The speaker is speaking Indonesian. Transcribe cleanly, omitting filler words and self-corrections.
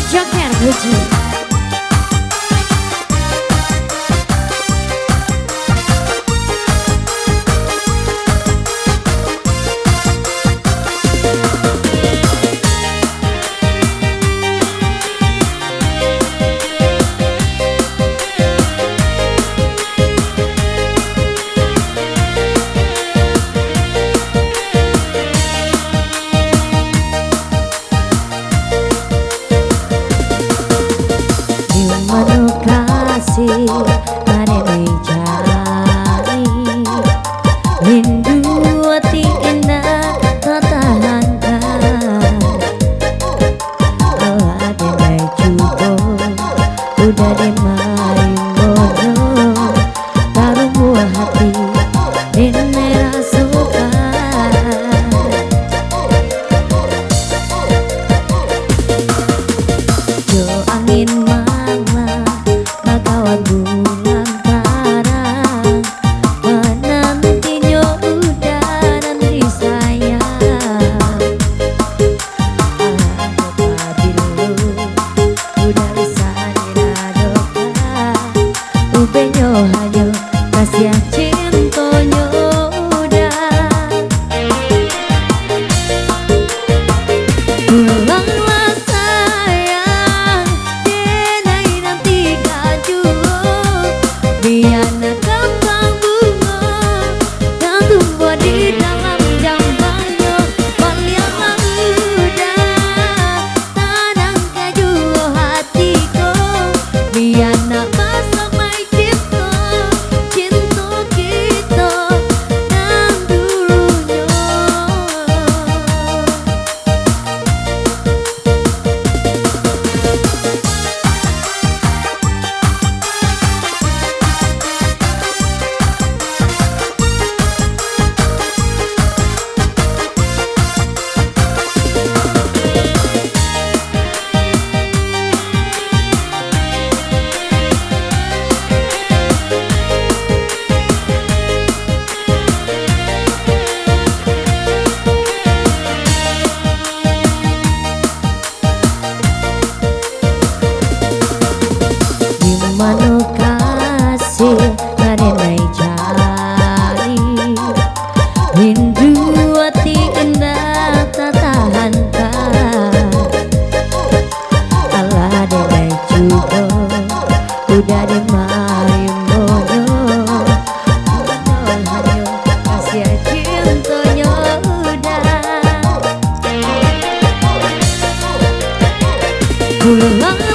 Joker Puji. Kasih marene jai rindu hati indah tatahankan Allah denai cubo udah demai mono taruh buah hati ini rasukan jo angin bulan tarang menantinya udah nanti sayang apabila udah bisa diradokan ubenyo hanya kasih cintonya udah pulanglah sayang denai nanti biar kembang bunga yang tumbuh di dalam jambangnya walialah udah tanang keju hatiku biar masuk mai cinta kita dan dulunya. Mano kasih marenai jai rindu hati indah tatahankan Allah denai juga udah demai mono hanya kasih cintanya udah pulang